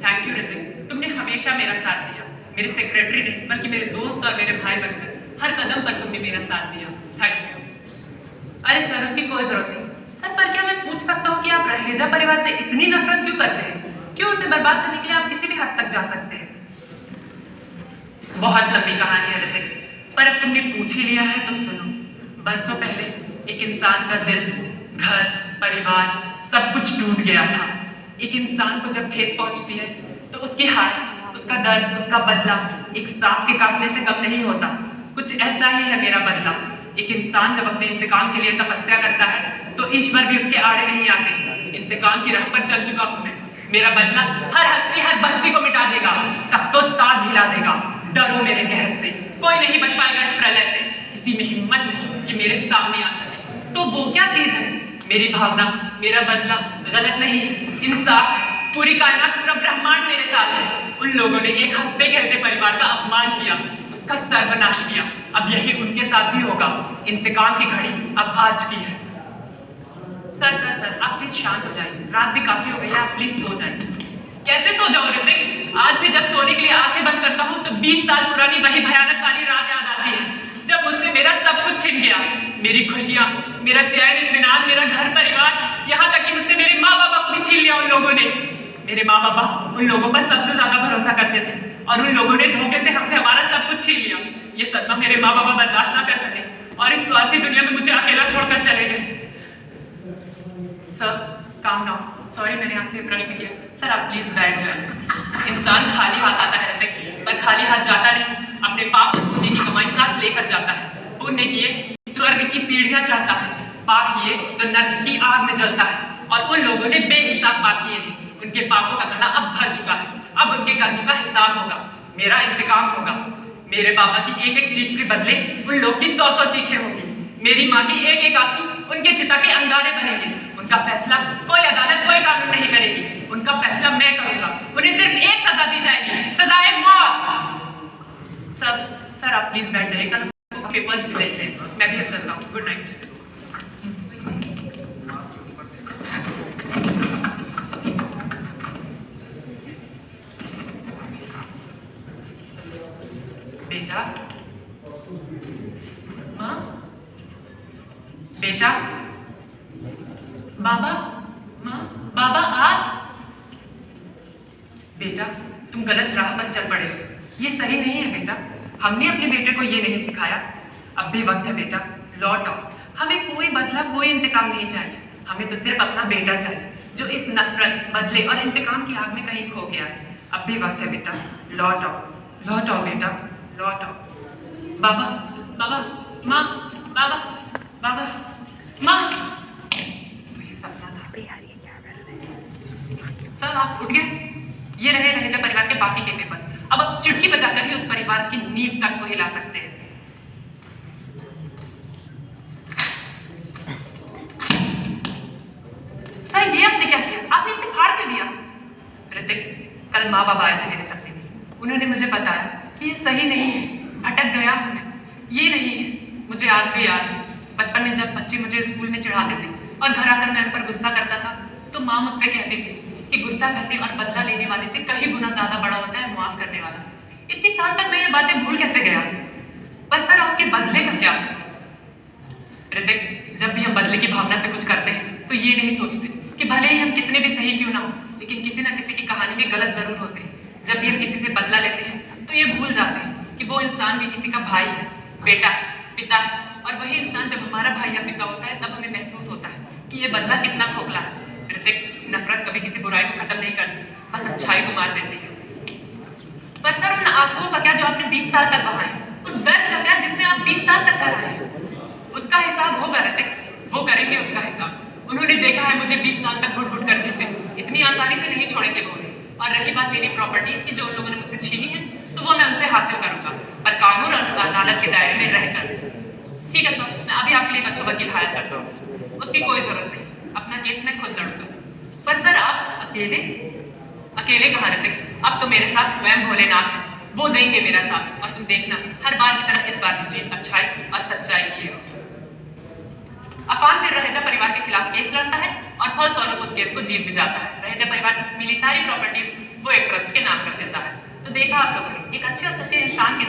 Thank you Hrithik, तुमने हमेशा मेरा साथ दिया। मेरे सेक्रेटरी ने बल्कि मेरे दोस्त और मेरे भाई बनकर हर कदम पर तुमने मेरा साथ दिया। Thank you. अरे सर, उसकी कोई जरूरत नहीं। सर, पर क्या मैं पूछ सकता हूँ कि आप रहेजा परिवार से इतनी नफरत क्यों करते हैं? क्यों उसे बर्बाद करने के लिए आप किसी भी हद तक जा सकते हैं? बहुत लंबी कहानी है ऋतिक, पर अब तुमने पूछ ही लिया है तो सुनो। बरसों पहले एक इंसान का दिल, घर, परिवार सब कुछ टूट गया था। एक इंसान को जब ठेस पहुंचती है तो उसकी हार, उसका दर्द, उसका बदला एक सांप के काटने से कम नहीं होता। कुछ ऐसा ही है मेरा बदला। एक इंसान जब अपने इंतकाम के लिए तपस्या करता है तो ईश्वर भी उसके आड़े नहीं आते। इंतकाम की राह पर चल चुका हूं मैं। मेरा बदला हर हस्ती, हर बस्ती को मिटा देगा, तख्तो ताज हिला देगा। डरो मेरे कहर से, कोई नहीं बच पाएगा इस प्रलय से। किसी में हिम्मत नहीं कि मेरे सामने आ सके। तो वो क्या चीज है? मेरी भावना, मेरा बदला गलत नहीं है, इंसाफ है। पूरी कायनात, पूरा ब्रह्मांड मेरे साथ है। उन लोगों ने एक हंसते खेलते परिवार का अपमान किया, उसका सर्वनाश किया। अब यही उनके साथ भी होगा। इंतकाम की घड़ी अब आ चुकी है। सर सर सर, आप प्लीज शांत हो जाइए। रात भी काफी हो गई है, आप प्लीज सो जाइए। कैसे सो जाओ ऋतिक? आज भी जब सोने के लिए आंखें बंद करता हूँ तो 20 साल पुरानी वही भयानक काली रात याद आती है, जब मुझसे मेरा सब कुछ छिन गया। मेरी खुशियां, मेरा चैन, इत्मीनान, मेरा घर परिवार, यहाँ तक कि मुझसे मेरे माँ बाप को भी छीन लिया उन लोगों ने। मेरे माँ बाबा उन लोगों पर सबसे ज्यादा भरोसा करते थे और उन लोगों ने धोखे से हमसे हमारा सब कुछ छीन लिया। ये सदमा मेरे माँ बाबा बर्दाश्त ना कर सके और इस स्वार्थी दुनिया में मुझे अकेला छोड़कर चले गए। Sir, calm down. सॉरी, मैंने आपसे प्रश्न किया। सर, आप प्लीज बैठ जाइए। इंसान खाली हाथ आता है ऋतिक, पर खाली हाथ जाता नहीं। अपने पाप और पुण्य की कमाई साथ लेकर जाता है। पुण्य किए तो स्वर्ग की सीढ़ियां चढ़ता है, पाप किए तो नरक की आग में जलता है। और उन लोगों ने बेहिसाब पाप किए हैं। उनके पापों का घड़ा अब भर चुका है। अब उनके कर्मों का हिसाब होगा। मेरा इंतकाम होगा। मेरे बाबा की एक एक चीख के बदले उन लोग की 100-100 चीखें होंगी। मेरी माँ की एक एक आंसू उनके चिता के अंगारे बनेंगे। उनका फैसला कोई अदालत, कोई कानून नहीं करेगी। उनका फैसला मैं करूंगा। उन्हें सिर्फ एक सजा दी जाएगी, सजाए मौत। सर आप प्लीज बैठ जाइए। कल पेपर्स भी देख लें। मैं भी अब चलता हूँ। Good night. बेटा, माँ, बेटा, बाबा, माँ, बाबा आप। बेटा, तुम गलत राह पर चल पड़े हो। ये सही नहीं है बेटा। हमने अपने बेटे को ये नहीं सिखाया। अब भी वक्त है बेटा, लौट आओ। हमें कोई बदला, कोई इंतकाम नहीं चाहिए। हमें तो सिर्फ अपना बेटा चाहिए, जो इस नफरत, बदले और इंतकाम की आग में कहीं खो गया है। अब भी वक्त है बेटा, लौट आओ। लौट आओ बेटा, लौट आओ। बाबा, बाबा, माँ, बाबा, बाबा, माँ। तो ये सपना था। सर, आप उठ गए? ये रहे रहेजा परिवार के बाकी के पेपर्स। अब आप चुटकी बजाकर ही उस परिवार की नींव तक को हिला सकते हैं। सर, ये आपने क्या किया? आपने इसे फाड़ क्यों दिया? ऋतिक, कल माँ बाबा आए थे मेरे सपने में। उन्होंने मुझे बताया कि ये सही नहीं है, भटक गया हूं मैं। ये नहीं है। मुझे आज भी याद है, बचपन में जब बच्चे मुझे स्कूल में चिढ़ाते थे और घर आकर मैं उन पर गुस्सा करता था तो माँ मुझसे कहती थी कि गुस्सा करने और बदला लेने वाले से कहीं गुना ज्यादा बड़ा होता है माफ करने वाला। इतनी साल तक मैं ये बातें भूल कैसे गया? पर सर, आपके बदले का क्या? ऋतिक, जब भी हम बदले की भावना से कुछ करते हैं तो ये नहीं सोचते कि भले ही हम कितने भी सही क्यों ना हो, लेकिन किसी ना किसी की कहानी में गलत जरूर होते हैं। जब भी हम किसी से बदला लेते हैं तो ये भूल जाते हैं कि वो इंसान भी किसी का भाई है, बेटा है, पिता है। और वही इंसान जब हमारा भाई या पिता होता है तब हमें महसूस होता है कि ये बदला कितना खोखला है। ऋतिक, नफरत कभी किसी बुराई को खत्म नहीं करती, बस अच्छाई को मार देती है। पर सर, उन आंसुओं का क्या जो आपने 20 साल तक बहाए? उस दर्द का क्या जिसने आप 20 साल तक कराए? उसका हिसाब होगा ऋतिक, वो करेंगे उसका हिसाब। उन्होंने देखा है मुझे 20 साल तक घुट घुट कर जीते। इतनी आसानी से नहीं छोड़ेंगे वो उन्हें। और रही बात मेरी प्रॉपर्टीज की जो उन लोगों ने मुझसे छीनी है, तो वो मैं उनसे हासिल करूंगा, पर कानून और अदालत के दायरे में रहकर। ठीक है सर, मैं अभी आपके लिए एक अच्छा वकील हायर करता हूँ। उसकी कोई जरूरत नहीं, अपना केस मैं खुद लड़ूंगा। पर सर, आप अकेले? अकेले कहाँ ऋतिक? अब तो मेरे साथ स्वयं भोलेनाथ है, वो देंगे मेरा साथ। और तुम देखना, हर बार की तरह इस बार की जीत अच्छाई और सच्चाई की होगी। अफान फिर रहेजा परिवार के खिलाफ केस लड़ता है और फलस्वरूप उस केस को जीत भी जाता है। रहेजा परिवार मिली सारी प्रॉपर्टीज वो एक देखा आप लोगों ने एक अच्छे और सच्चे इंसान के